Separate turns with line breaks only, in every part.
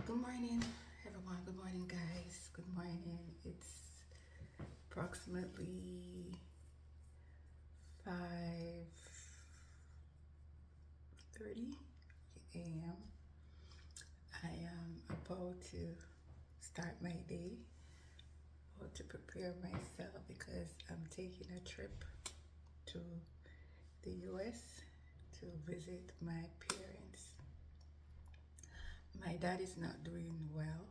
Good morning, everyone. Good morning, guys. Good morning. It's approximately 5:30 a.m. I am about to start my day, about to prepare myself because I'm taking a trip to the US to visit my parents. My dad is not doing well,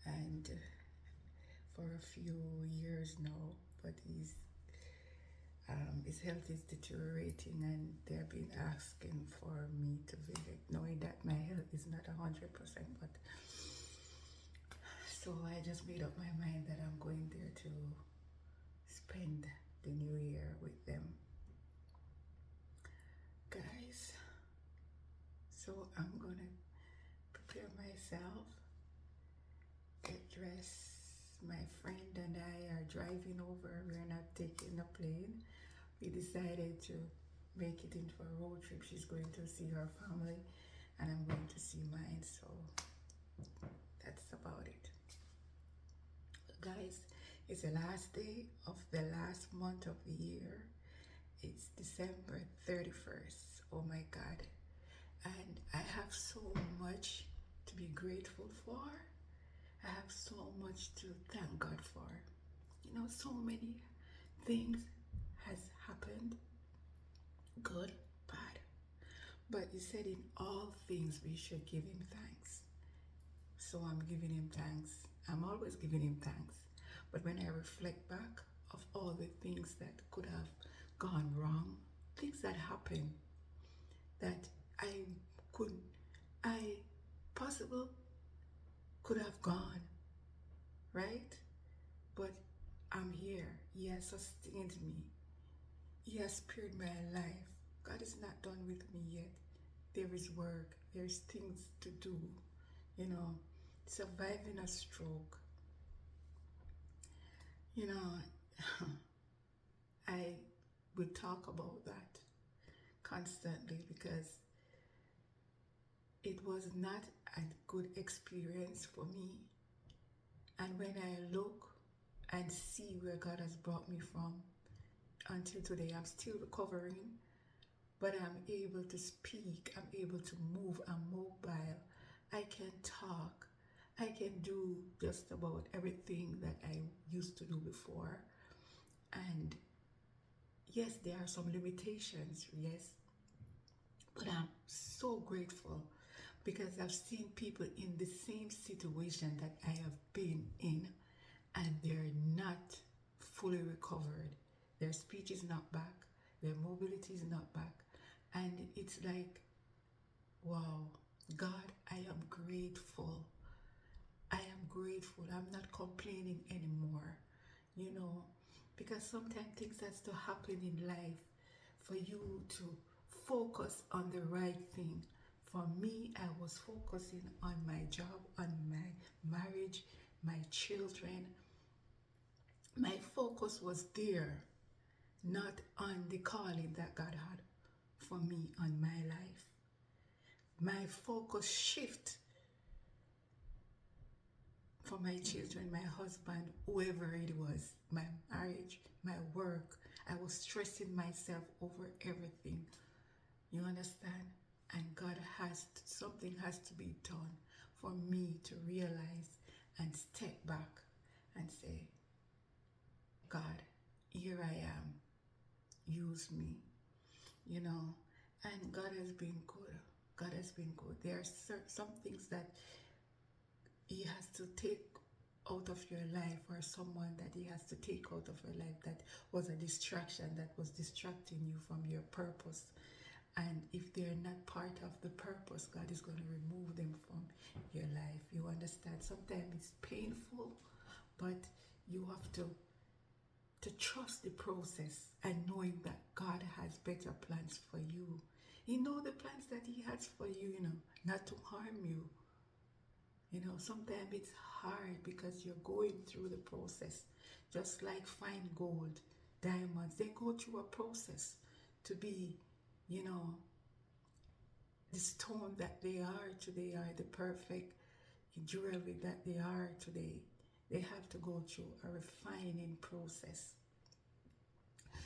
and for a few years now, but his health is deteriorating, and they've been asking for me to visit, knowing that my health is not 100%. But so I just made up my mind that I'm going there to spend the new year with them, guys. So I'm gonna prepare myself, get dressed. My friend and I are driving over. We're not taking a plane. We decided to make it into a road trip. She's going to see her family, and I'm going to see mine. So that's about it. Guys, it's the last day of the last month of the year. It's December 31st. Oh my God. And I have so much to be grateful for. I have so much to thank God for. You know, so many things has happened, good, bad. But he said in all things we should give him thanks. So I'm giving him thanks. I'm always giving him thanks. But when I reflect back of all the things that could have gone wrong, things that happened that could I possible could have gone, right? But I'm here. He has sustained me. He has spared my life. God is not done with me yet. There is work. There's things to do. You know, surviving a stroke. You know, I would talk about that constantly because it was not a good experience for me. And when I look and see where God has brought me from until today, I'm still recovering, but I'm able to speak, I'm able to move, I'm mobile, I can talk, I can do just about everything that I used to do before. And yes, there are some limitations, yes, but I'm so grateful because I've seen people in the same situation that I have been in, and they're not fully recovered. Their speech is not back, their mobility is not back. And it's like, wow, God, I am grateful. I am grateful. I'm not complaining anymore, you know, because sometimes things has to happen in life for you to focus on the right thing. For me, I was focusing on my job, on my marriage, my children. My focus was there, not on the calling that God had for me on my life. My focus shift for my children, my husband, whoever it was, my marriage, my work. I was stressing myself over everything. You understand? And God something has to be done for me to realize and step back and say, God, here I am. Use me. You know, and God has been good. God has been good. There are some things that He has to take out of your life, or someone that He has to take out of your life that was a distraction, that was distracting you from your purpose. And if they're not part of the purpose, God is going to remove them from your life. You understand? Sometimes it's painful, but you have to trust the process and knowing that God has better plans for you. He knows the plans that He has for you, you know, not to harm you. You know, sometimes it's hard because you're going through the process. Just like fine gold, diamonds, they go through a process to be, you know, the stone that they are today, are the perfect jewelry that they are today, they have to go through a refining process.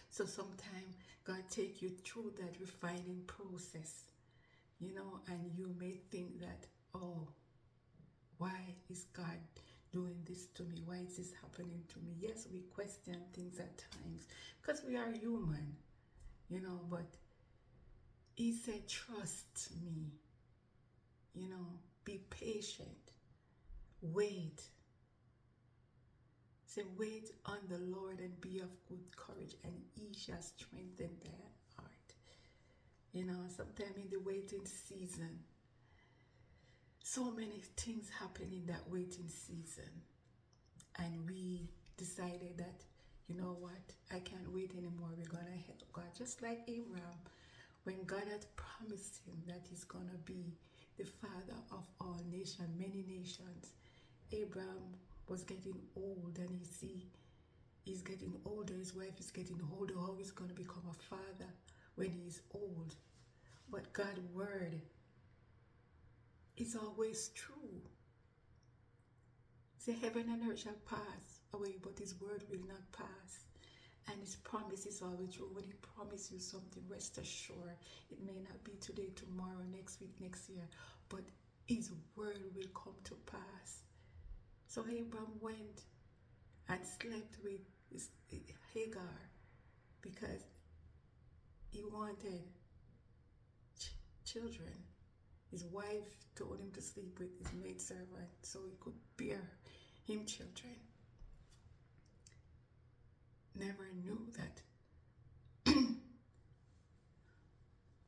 So sometimes God take you through that refining process, and you may think that, oh, why is God doing this to me? Why is this happening to me? Yes, we question things at times because we are human, but He said, trust me, be patient, wait. Say, wait on the Lord and be of good courage, and He shall strengthen thy heart. Sometimes in the waiting season, so many things happen in that waiting season, and we decided that, you know what, I can't wait anymore. We're gonna help God, just like Abraham, when God had promised him that he's gonna be the father of all nations, many nations. Abraham was getting old, and he's getting older. His wife is getting older. How he's gonna become a father when he's old? But God's word is always true. Say, heaven and earth shall pass away, but His word will not pass. And His promise is always true. When He promises you something, rest assured, it may not be today, tomorrow, next week, next year, but His word will come to pass. So Abraham went and slept with Hagar because he wanted children. His wife told him to sleep with his maidservant so he could bear him children. Never knew that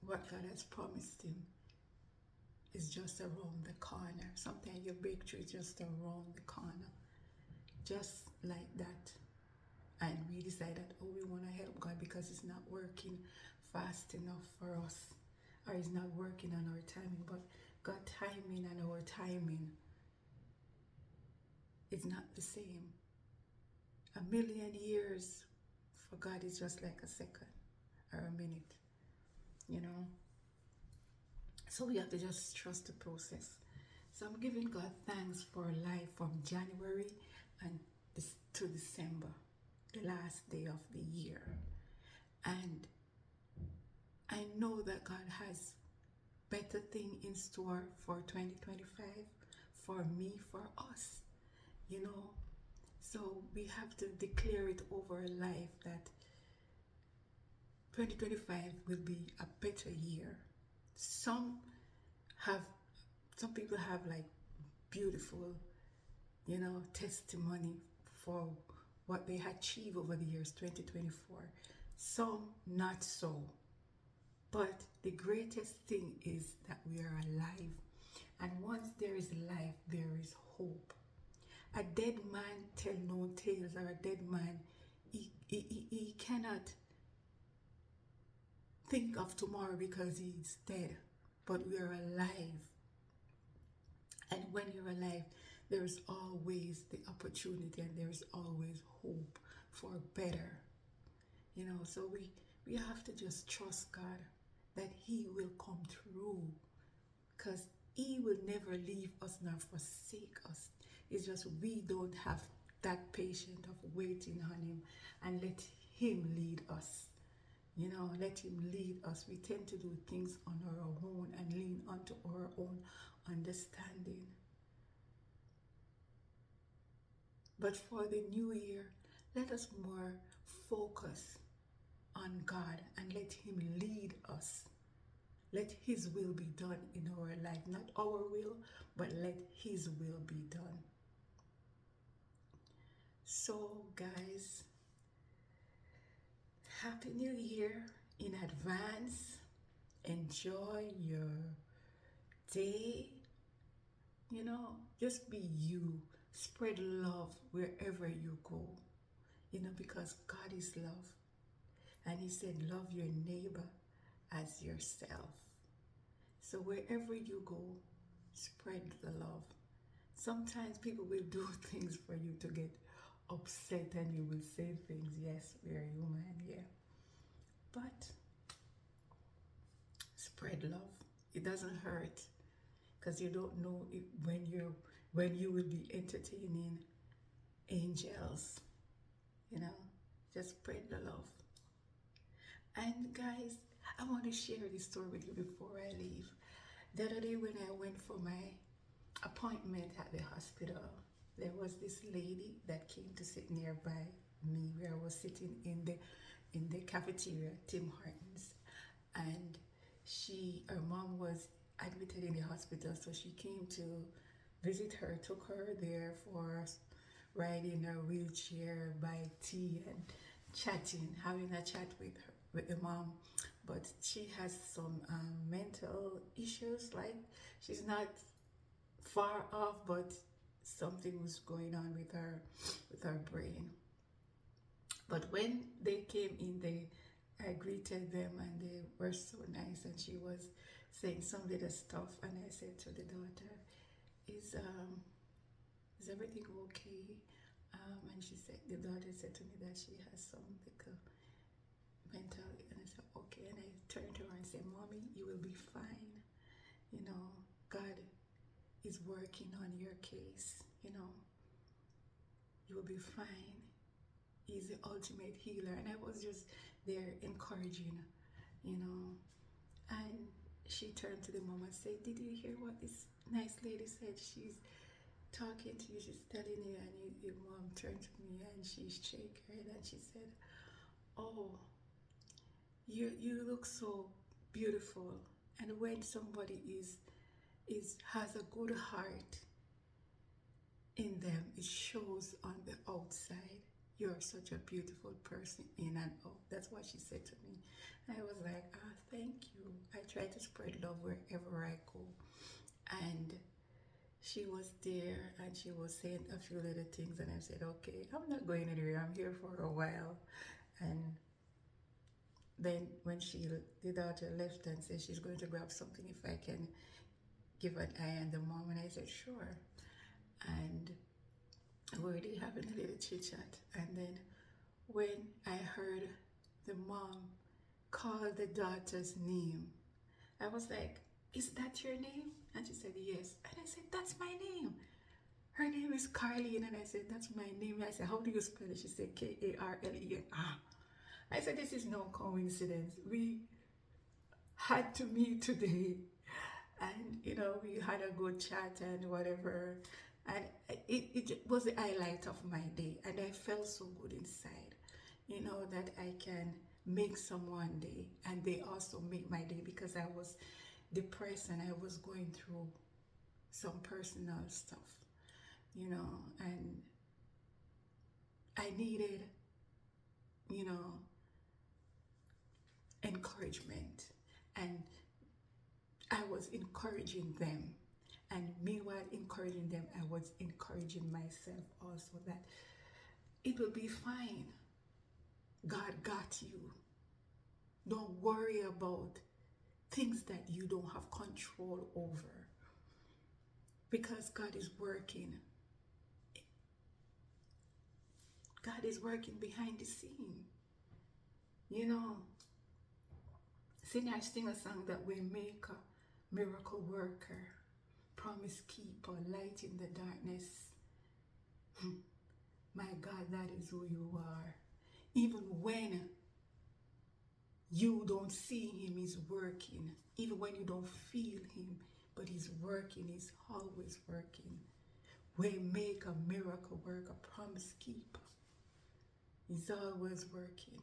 what God has promised him is just around the corner. Sometimes your breakthrough is just around the corner. Just like that. And we decided, oh, we want to help God because it's not working fast enough for us, or it's not working on our timing. But God's timing and our timing is not the same. 1,000,000 years for God is just like a second or a minute, So we have to just trust the process. So I'm giving God thanks for life from January and to December, the last day of the year. And I know that God has better thing in store for 2025, for me, for us, So we have to declare it over our life that 2025 will be a better year. Some people have like beautiful, testimony for what they achieved over the years 2024. Some not so. But the greatest thing is that we are alive. And once there is life, there is hope. A dead man tell no tales, or a dead man, he cannot think of tomorrow because he's dead. But we are alive. And when you're alive, there's always the opportunity and there's always hope for better. So we have to just trust God that He will come through, because He will never leave us nor forsake us. It's just we don't have that patience of waiting on Him and let Him lead us. Let Him lead us. We tend to do things on our own and lean onto our own understanding. But for the new year, let us more focus on God and let Him lead us. Let His will be done in our life. Not our will, but let His will be done. So, guys, Happy New Year in advance. Enjoy your day. Just be you. Spread love wherever you go. Because God is love. And He said, love your neighbor as yourself. So wherever you go, spread the love. Sometimes people will do things for you to get upset, and you will say things. Yes, we are human, yeah. But spread love. It doesn't hurt, because you don't know when you're when you will be entertaining angels, you know, just spread the love. And guys, I want to share this story with you before I leave. The other day when I went for my appointment at the hospital, there was this lady that came to sit nearby me where I was sitting in the cafeteria, Tim Hortons, and her mom was admitted in the hospital, so she came to visit her, took her there for riding her wheelchair, buy tea and chatting, having a chat with her, with the mom. But she has some mental issues, like she's not far off, but something was going on with her brain. But when they came in, I greeted them and they were so nice, and she was saying some little stuff, and I said to the daughter, is everything okay? And the daughter said to me that she has some little mental, and I said okay, and I turned to her and said, Mommy, you will be fine. You know, God is working on your case. You know, you will be fine. He's the ultimate healer. And I was just there encouraging, you know. And she turned to the mom and said, did you hear what this nice lady said? She's talking to you, she's telling you. And your mom turned to me and she shook her head and she said, oh, you look so beautiful. And when somebody has a good heart in them, it shows on the outside. You're such a beautiful person in and out. That's what she said to me. And I was like, thank you. I try to spread love wherever I go. And she was there and she was saying a few little things, and I said, okay, I'm not going anywhere. I'm here for a while. And then when the daughter left and said she's going to grab something if I can give an eye on the mom, and I said, sure. And we're already having a little chit chat. And then when I heard the mom call the daughter's name, I was like, is that your name? And she said, yes. And I said, that's my name. Her name is Carleen. And I said, that's my name. I said, how do you spell it? She said, Karleen. I said, this is no coincidence. We had to meet today. And, you know, we had a good chat and whatever. And it was the highlight of my day. And I felt so good inside, you know, that I can make someone day. And they also make my day, because I was depressed and I was going through some personal stuff, you know, and I needed, you know, encouragement. And I was encouraging them. And meanwhile encouraging them, I was encouraging myself also, that it will be fine. God got you. Don't worry about things that you don't have control over, because God is working. God is working behind the scene. You know, singers sing a song that we make a miracle worker, promise keeper, light in the darkness. My God, that is who you are. Even when you don't see him, he's working. Even when you don't feel him, but he's working. He's always working. We make a miracle worker, promise keeper. He's always working.